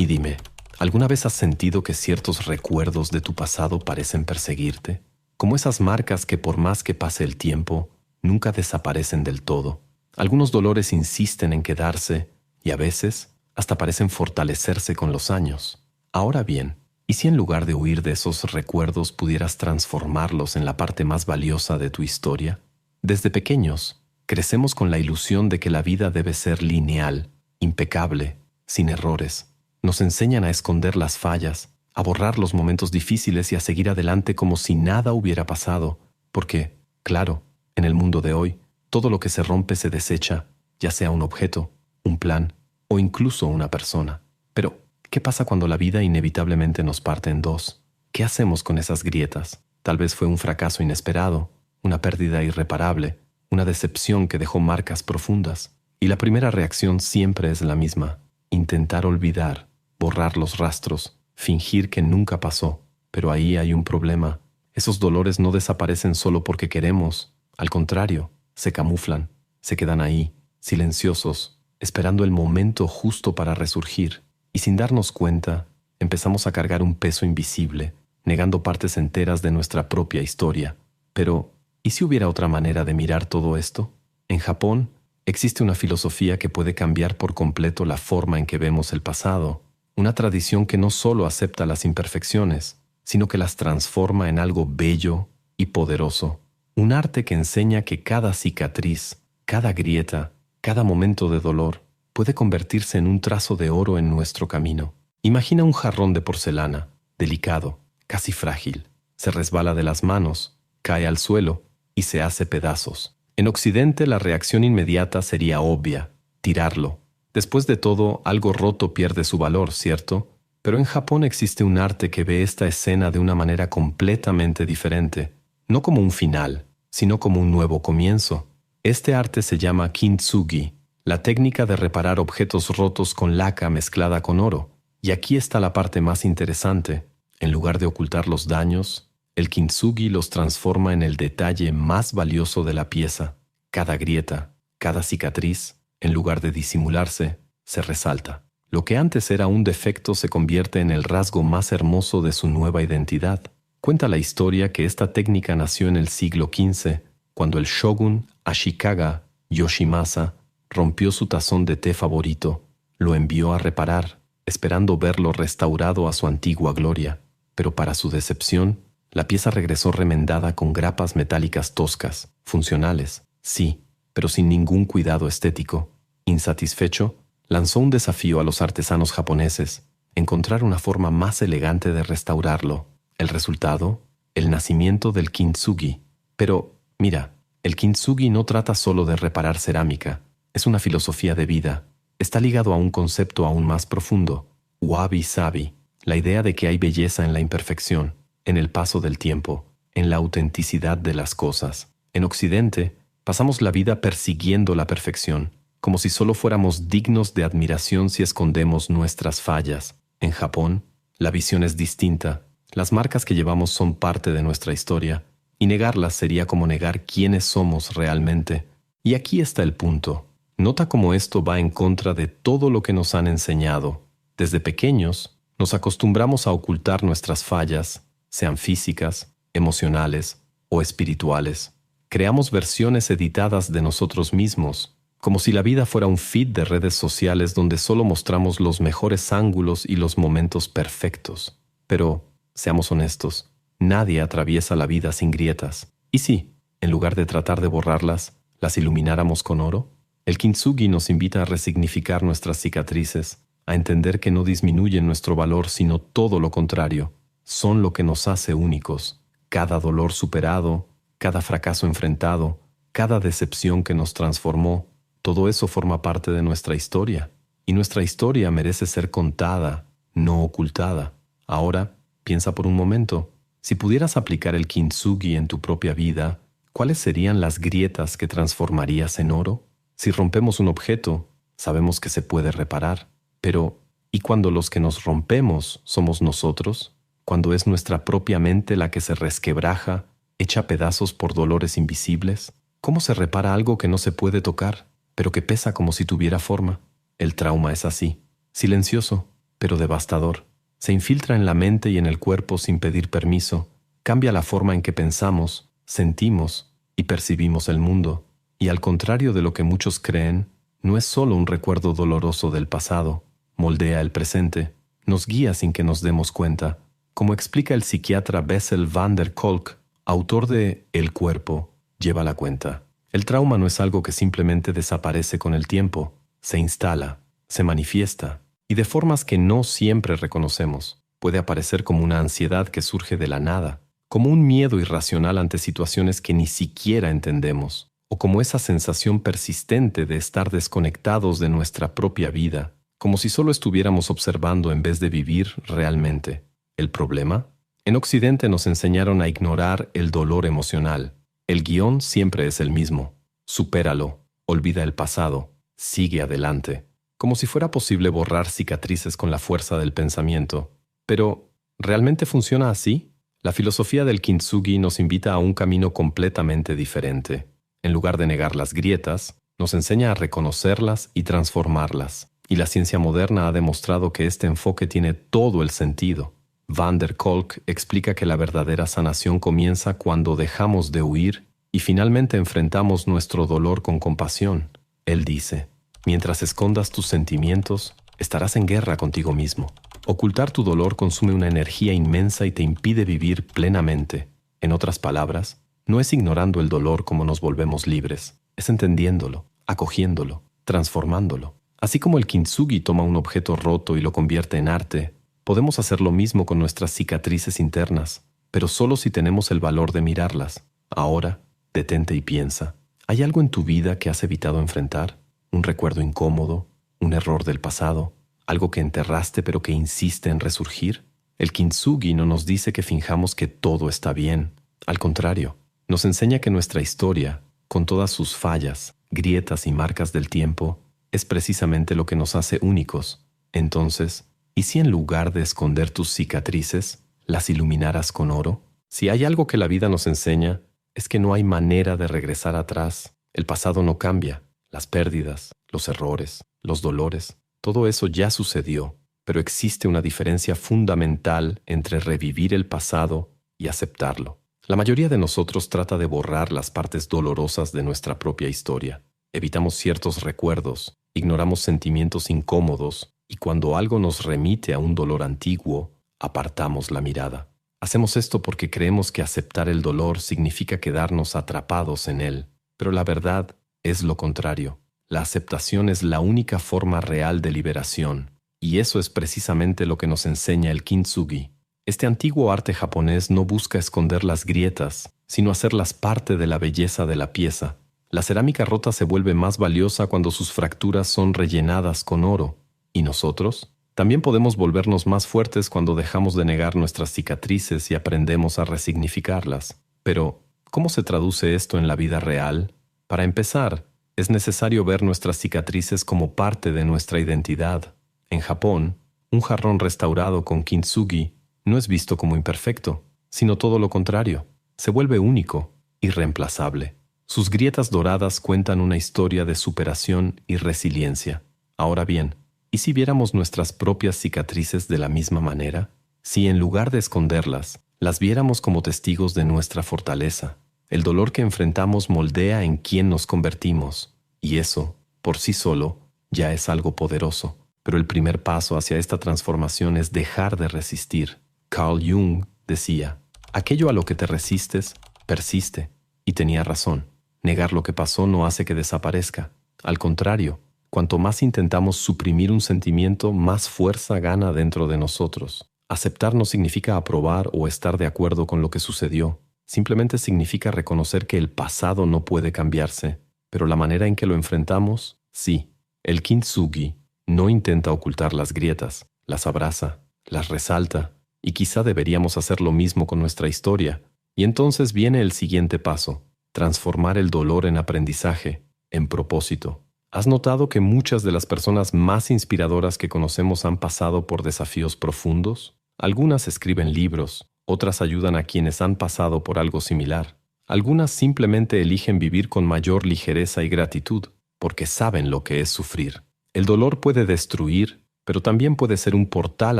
Y dime, ¿alguna vez has sentido que ciertos recuerdos de tu pasado parecen perseguirte? Como esas marcas que por más que pase el tiempo, nunca desaparecen del todo. Algunos dolores insisten en quedarse y a veces hasta parecen fortalecerse con los años. Ahora bien, ¿y si en lugar de huir de esos recuerdos pudieras transformarlos en la parte más valiosa de tu historia? Desde pequeños, crecemos con la ilusión de que la vida debe ser lineal, impecable, sin errores. Nos enseñan a esconder las fallas, a borrar los momentos difíciles y a seguir adelante como si nada hubiera pasado, porque, claro, en el mundo de hoy, todo lo que se rompe se desecha, ya sea un objeto, un plan o incluso una persona. Pero, ¿qué pasa cuando la vida inevitablemente nos parte en dos? ¿Qué hacemos con esas grietas? Tal vez fue un fracaso inesperado, una pérdida irreparable, una decepción que dejó marcas profundas. Y la primera reacción siempre es la misma: intentar olvidar, borrar los rastros, fingir que nunca pasó. Pero ahí hay un problema. Esos dolores no desaparecen solo porque queremos. Al contrario, se camuflan, se quedan ahí, silenciosos, esperando el momento justo para resurgir. Y sin darnos cuenta, empezamos a cargar un peso invisible, negando partes enteras de nuestra propia historia. Pero, ¿y si hubiera otra manera de mirar todo esto? En Japón, existe una filosofía que puede cambiar por completo la forma en que vemos el pasado. Una tradición que no solo acepta las imperfecciones, sino que las transforma en algo bello y poderoso. Un arte que enseña que cada cicatriz, cada grieta, cada momento de dolor puede convertirse en un trazo de oro en nuestro camino. Imagina un jarrón de porcelana, delicado, casi frágil. Se resbala de las manos, cae al suelo y se hace pedazos. En Occidente, la reacción inmediata sería obvia: tirarlo. Después de todo, algo roto pierde su valor, ¿cierto? Pero en Japón existe un arte que ve esta escena de una manera completamente diferente. No como un final, sino como un nuevo comienzo. Este arte se llama kintsugi, la técnica de reparar objetos rotos con laca mezclada con oro. Y aquí está la parte más interesante. En lugar de ocultar los daños, el kintsugi los transforma en el detalle más valioso de la pieza. Cada grieta, cada cicatriz, en lugar de disimularse, se resalta. Lo que antes era un defecto se convierte en el rasgo más hermoso de su nueva identidad. Cuenta la historia que esta técnica nació en el siglo XV, cuando el shogun Ashikaga Yoshimasa rompió su tazón de té favorito, lo envió a reparar, esperando verlo restaurado a su antigua gloria. Pero para su decepción, la pieza regresó remendada con grapas metálicas toscas, funcionales, sí, pero sin ningún cuidado estético. Insatisfecho, lanzó un desafío a los artesanos japoneses: encontrar una forma más elegante de restaurarlo. El resultado, el nacimiento del kintsugi. Pero, mira, el kintsugi no trata solo de reparar cerámica. Es una filosofía de vida. Está ligado a un concepto aún más profundo: wabi-sabi, la idea de que hay belleza en la imperfección, en el paso del tiempo, en la autenticidad de las cosas. En Occidente, pasamos la vida persiguiendo la perfección, como si solo fuéramos dignos de admiración si escondemos nuestras fallas. En Japón, la visión es distinta. Las marcas que llevamos son parte de nuestra historia, y negarlas sería como negar quiénes somos realmente. Y aquí está el punto. Nota cómo esto va en contra de todo lo que nos han enseñado. Desde pequeños, nos acostumbramos a ocultar nuestras fallas, sean físicas, emocionales o espirituales. Creamos versiones editadas de nosotros mismos, como si la vida fuera un feed de redes sociales donde solo mostramos los mejores ángulos y los momentos perfectos. Pero, seamos honestos, nadie atraviesa la vida sin grietas. ¿Y si, en lugar de tratar de borrarlas, las ilumináramos con oro? El kintsugi nos invita a resignificar nuestras cicatrices, a entender que no disminuyen nuestro valor, sino todo lo contrario. Son lo que nos hace únicos. Cada dolor superado, cada fracaso enfrentado, cada decepción que nos transformó, todo eso forma parte de nuestra historia. Y nuestra historia merece ser contada, no ocultada. Ahora, piensa por un momento. Si pudieras aplicar el kintsugi en tu propia vida, ¿cuáles serían las grietas que transformarías en oro? Si rompemos un objeto, sabemos que se puede reparar. Pero, ¿y cuando los que nos rompemos somos nosotros? Cuando es nuestra propia mente la que se resquebraja, hecha pedazos por dolores invisibles. ¿Cómo se repara algo que no se puede tocar, pero que pesa como si tuviera forma? El trauma es así, silencioso, pero devastador. Se infiltra en la mente y en el cuerpo sin pedir permiso, cambia la forma en que pensamos, sentimos y percibimos el mundo. Y al contrario de lo que muchos creen, no es solo un recuerdo doloroso del pasado, moldea el presente, nos guía sin que nos demos cuenta. Como explica el psiquiatra Bessel van der Kolk, autor de El cuerpo lleva la cuenta. El trauma no es algo que simplemente desaparece con el tiempo, se instala, se manifiesta, y de formas que no siempre reconocemos. Puede aparecer como una ansiedad que surge de la nada, como un miedo irracional ante situaciones que ni siquiera entendemos, o como esa sensación persistente de estar desconectados de nuestra propia vida, como si solo estuviéramos observando en vez de vivir realmente. ¿El problema? En Occidente nos enseñaron a ignorar el dolor emocional. El guión siempre es el mismo. Supéralo, olvida el pasado, sigue adelante. Como si fuera posible borrar cicatrices con la fuerza del pensamiento. Pero, ¿realmente funciona así? La filosofía del Kintsugi nos invita a un camino completamente diferente. En lugar de negar las grietas, nos enseña a reconocerlas y transformarlas. Y la ciencia moderna ha demostrado que este enfoque tiene todo el sentido. Van der Kolk explica que la verdadera sanación comienza cuando dejamos de huir y finalmente enfrentamos nuestro dolor con compasión. Él dice, mientras escondas tus sentimientos, estarás en guerra contigo mismo. Ocultar tu dolor consume una energía inmensa y te impide vivir plenamente. En otras palabras, no es ignorando el dolor como nos volvemos libres, es entendiéndolo, acogiéndolo, transformándolo. Así como el Kintsugi toma un objeto roto y lo convierte en arte, podemos hacer lo mismo con nuestras cicatrices internas, pero solo si tenemos el valor de mirarlas. Ahora, detente y piensa. ¿Hay algo en tu vida que has evitado enfrentar? ¿Un recuerdo incómodo? ¿Un error del pasado? ¿Algo que enterraste pero que insiste en resurgir? El Kintsugi no nos dice que finjamos que todo está bien. Al contrario, nos enseña que nuestra historia, con todas sus fallas, grietas y marcas del tiempo, es precisamente lo que nos hace únicos. Entonces, ¿y si en lugar de esconder tus cicatrices, las iluminaras con oro? Si hay algo que la vida nos enseña, es que no hay manera de regresar atrás. El pasado no cambia. Las pérdidas, los errores, los dolores, todo eso ya sucedió, pero existe una diferencia fundamental entre revivir el pasado y aceptarlo. La mayoría de nosotros trata de borrar las partes dolorosas de nuestra propia historia. Evitamos ciertos recuerdos, ignoramos sentimientos incómodos y cuando algo nos remite a un dolor antiguo, apartamos la mirada. Hacemos esto porque creemos que aceptar el dolor significa quedarnos atrapados en él, pero la verdad es lo contrario. La aceptación es la única forma real de liberación, y eso es precisamente lo que nos enseña el Kintsugi. Este antiguo arte japonés no busca esconder las grietas, sino hacerlas parte de la belleza de la pieza. La cerámica rota se vuelve más valiosa cuando sus fracturas son rellenadas con oro. ¿Y nosotros? También podemos volvernos más fuertes cuando dejamos de negar nuestras cicatrices y aprendemos a resignificarlas. Pero, ¿cómo se traduce esto en la vida real? Para empezar, es necesario ver nuestras cicatrices como parte de nuestra identidad. En Japón, un jarrón restaurado con Kintsugi no es visto como imperfecto, sino todo lo contrario. Se vuelve único, irreemplazable. Sus grietas doradas cuentan una historia de superación y resiliencia. Ahora bien, ¿y si viéramos nuestras propias cicatrices de la misma manera? Si en lugar de esconderlas, las viéramos como testigos de nuestra fortaleza. El dolor que enfrentamos moldea en quién nos convertimos, y eso, por sí solo, ya es algo poderoso. Pero el primer paso hacia esta transformación es dejar de resistir. Carl Jung decía, aquello a lo que te resistes, persiste. Y tenía razón. Negar lo que pasó no hace que desaparezca. Al contrario, cuanto más intentamos suprimir un sentimiento, más fuerza gana dentro de nosotros. Aceptar no significa aprobar o estar de acuerdo con lo que sucedió. Simplemente significa reconocer que el pasado no puede cambiarse, pero la manera en que lo enfrentamos, sí. El Kintsugi no intenta ocultar las grietas, las abraza, las resalta, y quizá deberíamos hacer lo mismo con nuestra historia. Y entonces viene el siguiente paso, transformar el dolor en aprendizaje, en propósito. ¿Has notado que muchas de las personas más inspiradoras que conocemos han pasado por desafíos profundos? Algunas escriben libros, otras ayudan a quienes han pasado por algo similar. Algunas simplemente eligen vivir con mayor ligereza y gratitud, porque saben lo que es sufrir. El dolor puede destruir, pero también puede ser un portal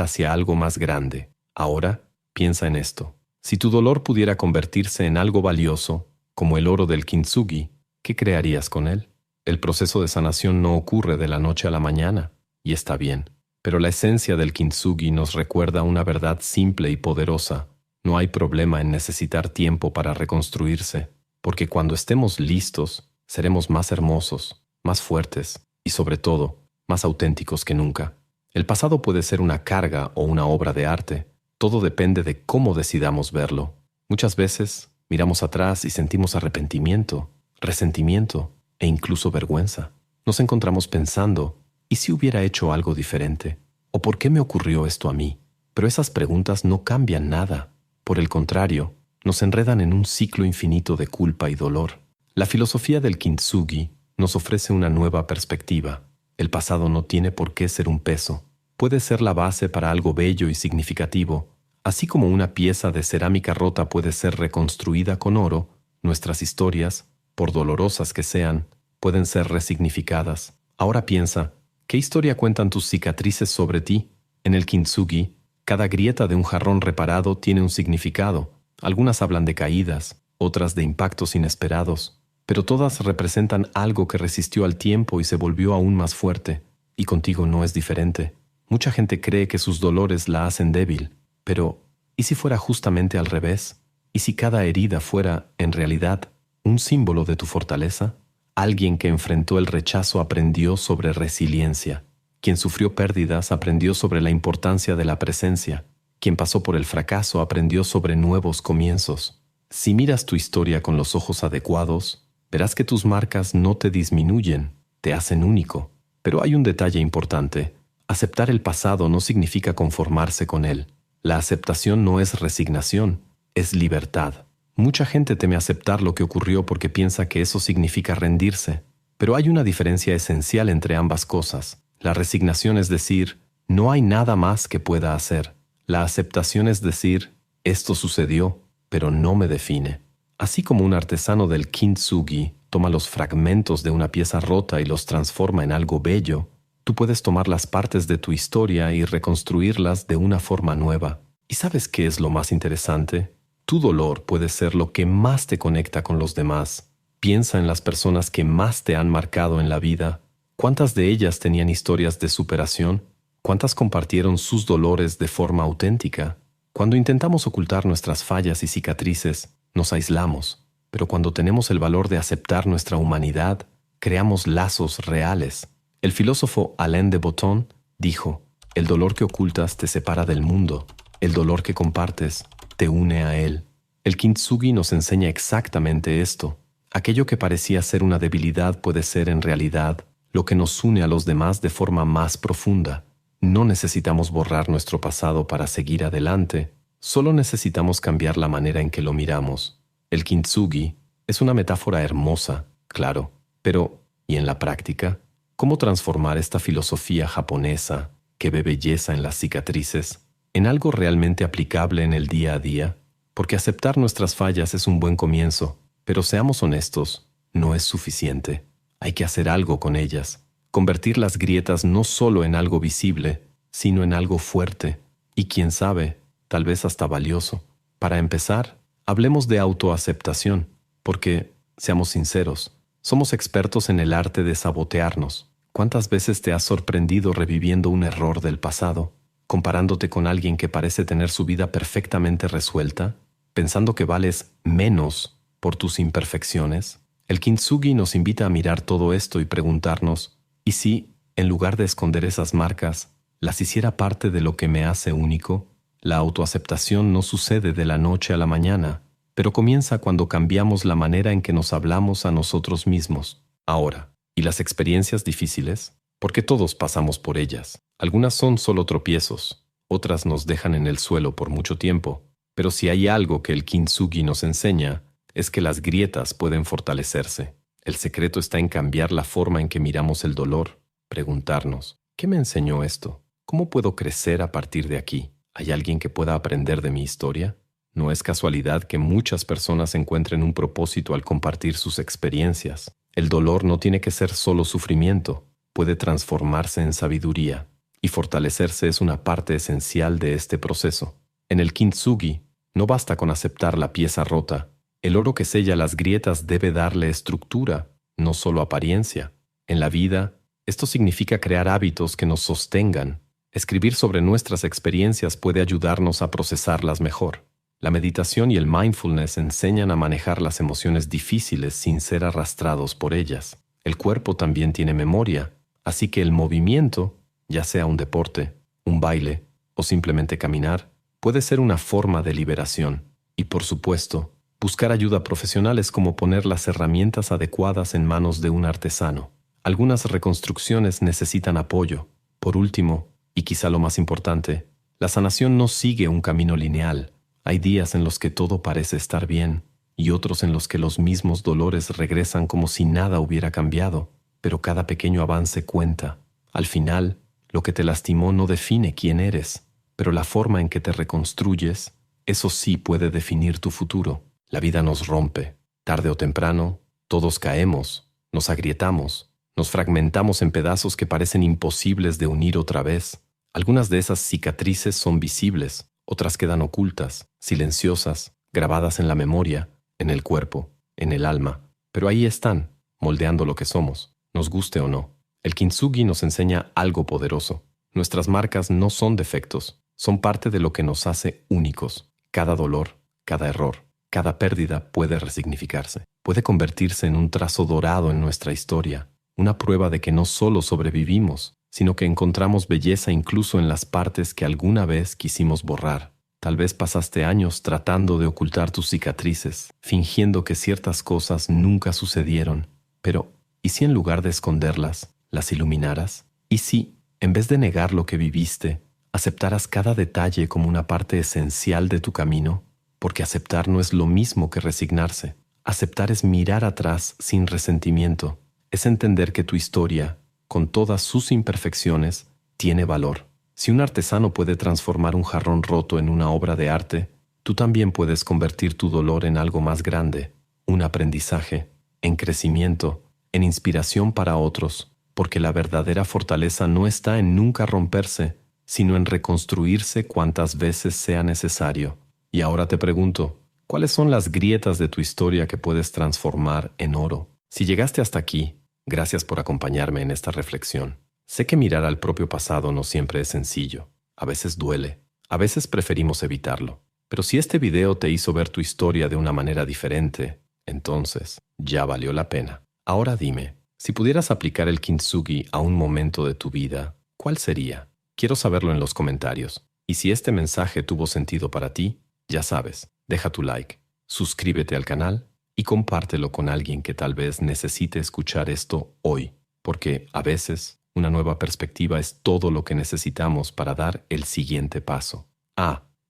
hacia algo más grande. Ahora, piensa en esto. Si tu dolor pudiera convertirse en algo valioso, como el oro del kintsugi, ¿qué crearías con él? El proceso de sanación no ocurre de la noche a la mañana, y está bien. Pero la esencia del kintsugi nos recuerda una verdad simple y poderosa. No hay problema en necesitar tiempo para reconstruirse, porque cuando estemos listos, seremos más hermosos, más fuertes y, sobre todo, más auténticos que nunca. El pasado puede ser una carga o una obra de arte. Todo depende de cómo decidamos verlo. Muchas veces miramos atrás y sentimos arrepentimiento, resentimiento e incluso vergüenza. Nos encontramos pensando, ¿y si hubiera hecho algo diferente? ¿O por qué me ocurrió esto a mí? Pero esas preguntas no cambian nada. Por el contrario, nos enredan en un ciclo infinito de culpa y dolor. La filosofía del kintsugi nos ofrece una nueva perspectiva. El pasado no tiene por qué ser un peso. Puede ser la base para algo bello y significativo. Así como una pieza de cerámica rota puede ser reconstruida con oro, nuestras historias, por dolorosas que sean, pueden ser resignificadas. Ahora piensa, ¿qué historia cuentan tus cicatrices sobre ti? En el kintsugi, cada grieta de un jarrón reparado tiene un significado. Algunas hablan de caídas, otras de impactos inesperados, pero todas representan algo que resistió al tiempo y se volvió aún más fuerte. Y contigo no es diferente. Mucha gente cree que sus dolores la hacen débil, pero ¿y si fuera justamente al revés? ¿Y si cada herida fuera, en realidad, un símbolo de tu fortaleza? Alguien que enfrentó el rechazo aprendió sobre resiliencia. Quien sufrió pérdidas aprendió sobre la importancia de la presencia. Quien pasó por el fracaso aprendió sobre nuevos comienzos. Si miras tu historia con los ojos adecuados, verás que tus marcas no te disminuyen, te hacen único. Pero hay un detalle importante. Aceptar el pasado no significa conformarse con él. La aceptación no es resignación, es libertad. Mucha gente teme aceptar lo que ocurrió porque piensa que eso significa rendirse. Pero hay una diferencia esencial entre ambas cosas. La resignación es decir, no hay nada más que pueda hacer. La aceptación es decir, esto sucedió, pero no me define. Así como un artesano del kintsugi toma los fragmentos de una pieza rota y los transforma en algo bello, tú puedes tomar las partes de tu historia y reconstruirlas de una forma nueva. ¿Y sabes qué es lo más interesante? Tu dolor puede ser lo que más te conecta con los demás. Piensa en las personas que más te han marcado en la vida. ¿Cuántas de ellas tenían historias de superación? ¿Cuántas compartieron sus dolores de forma auténtica? Cuando intentamos ocultar nuestras fallas y cicatrices, nos aislamos. Pero cuando tenemos el valor de aceptar nuestra humanidad, creamos lazos reales. El filósofo Alain de Botton dijo, el dolor que ocultas te separa del mundo. El dolor que compartes te une a él. El kintsugi nos enseña exactamente esto. Aquello que parecía ser una debilidad puede ser en realidad lo que nos une a los demás de forma más profunda. No necesitamos borrar nuestro pasado para seguir adelante, solo necesitamos cambiar la manera en que lo miramos. El kintsugi es una metáfora hermosa, claro, pero ¿y en la práctica? ¿Cómo transformar esta filosofía japonesa, que ve belleza en las cicatrices, en algo realmente aplicable en el día a día? Porque aceptar nuestras fallas es un buen comienzo, pero seamos honestos, no es suficiente. Hay que hacer algo con ellas, convertir las grietas no solo en algo visible, sino en algo fuerte, y quién sabe, tal vez hasta valioso. Para empezar, hablemos de autoaceptación, porque, seamos sinceros, somos expertos en el arte de sabotearnos. ¿Cuántas veces te has sorprendido reviviendo un error del pasado, comparándote con alguien que parece tener su vida perfectamente resuelta, pensando que vales menos por tus imperfecciones? El kintsugi nos invita a mirar todo esto y preguntarnos, ¿y si, en lugar de esconder esas marcas, las hiciera parte de lo que me hace único? La autoaceptación no sucede de la noche a la mañana, pero comienza cuando cambiamos la manera en que nos hablamos a nosotros mismos. Ahora, ¿y las experiencias difíciles? Porque todos pasamos por ellas. Algunas son solo tropiezos, otras nos dejan en el suelo por mucho tiempo. Pero si hay algo que el kintsugi nos enseña, es que las grietas pueden fortalecerse. El secreto está en cambiar la forma en que miramos el dolor, preguntarnos, ¿qué me enseñó esto? ¿Cómo puedo crecer a partir de aquí? ¿Hay alguien que pueda aprender de mi historia? No es casualidad que muchas personas encuentren un propósito al compartir sus experiencias. El dolor no tiene que ser solo sufrimiento, puede transformarse en sabiduría. y fortalecerse es una parte esencial de este proceso. En el Kintsugi, no basta con aceptar la pieza rota. El oro que sella las grietas debe darle estructura, no solo apariencia. En la vida, esto significa crear hábitos que nos sostengan. Escribir sobre nuestras experiencias puede ayudarnos a procesarlas mejor. La meditación y el mindfulness enseñan a manejar las emociones difíciles sin ser arrastrados por ellas. El cuerpo también tiene memoria, así que el movimiento, ya sea un deporte, un baile o simplemente caminar, puede ser una forma de liberación. Y por supuesto, buscar ayuda profesional es como poner las herramientas adecuadas en manos de un artesano. Algunas reconstrucciones necesitan apoyo. Por último, y quizá lo más importante, la sanación no sigue un camino lineal. Hay días en los que todo parece estar bien y otros en los que los mismos dolores regresan como si nada hubiera cambiado, pero cada pequeño avance cuenta. Al final, lo que te lastimó no define quién eres, pero la forma en que te reconstruyes, eso sí puede definir tu futuro. La vida nos rompe. Tarde o temprano, todos caemos, nos agrietamos, nos fragmentamos en pedazos que parecen imposibles de unir otra vez. Algunas de esas cicatrices son visibles, otras quedan ocultas, silenciosas, grabadas en la memoria, en el cuerpo, en el alma. Pero ahí están, moldeando lo que somos, nos guste o no. El Kintsugi nos enseña algo poderoso. Nuestras marcas no son defectos, son parte de lo que nos hace únicos. Cada dolor, cada error, cada pérdida puede resignificarse. Puede convertirse en un trazo dorado en nuestra historia, una prueba de que no solo sobrevivimos, sino que encontramos belleza incluso en las partes que alguna vez quisimos borrar. Tal vez pasaste años tratando de ocultar tus cicatrices, fingiendo que ciertas cosas nunca sucedieron. Pero, ¿y si en lugar de esconderlas, las iluminaras? ¿Y si, en vez de negar lo que viviste, aceptaras cada detalle como una parte esencial de tu camino? Porque aceptar no es lo mismo que resignarse. Aceptar es mirar atrás sin resentimiento. Es entender que tu historia, con todas sus imperfecciones, tiene valor. Si un artesano puede transformar un jarrón roto en una obra de arte, tú también puedes convertir tu dolor en algo más grande, un aprendizaje, en crecimiento, en inspiración para otros, porque la verdadera fortaleza no está en nunca romperse, sino en reconstruirse cuantas veces sea necesario. Y ahora te pregunto, ¿cuáles son las grietas de tu historia que puedes transformar en oro? Si llegaste hasta aquí, gracias por acompañarme en esta reflexión. Sé que mirar al propio pasado no siempre es sencillo. A veces duele, a veces preferimos evitarlo. Pero si este video te hizo ver tu historia de una manera diferente, entonces ya valió la pena. Ahora dime, si pudieras aplicar el Kintsugi a un momento de tu vida, ¿cuál sería? Quiero saberlo en los comentarios. Y si este mensaje tuvo sentido para ti, ya sabes, deja tu like, suscríbete al canal y compártelo con alguien que tal vez necesite escuchar esto hoy, porque a veces una nueva perspectiva es todo lo que necesitamos para dar el siguiente paso.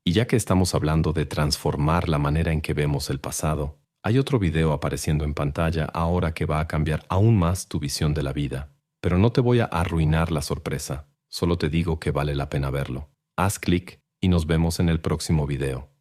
Y ya que estamos hablando de transformar la manera en que vemos el pasado, hay otro video apareciendo en pantalla ahora que va a cambiar aún más tu visión de la vida. Pero no te voy a arruinar la sorpresa, solo te digo que vale la pena verlo. Haz clic y nos vemos en el próximo video.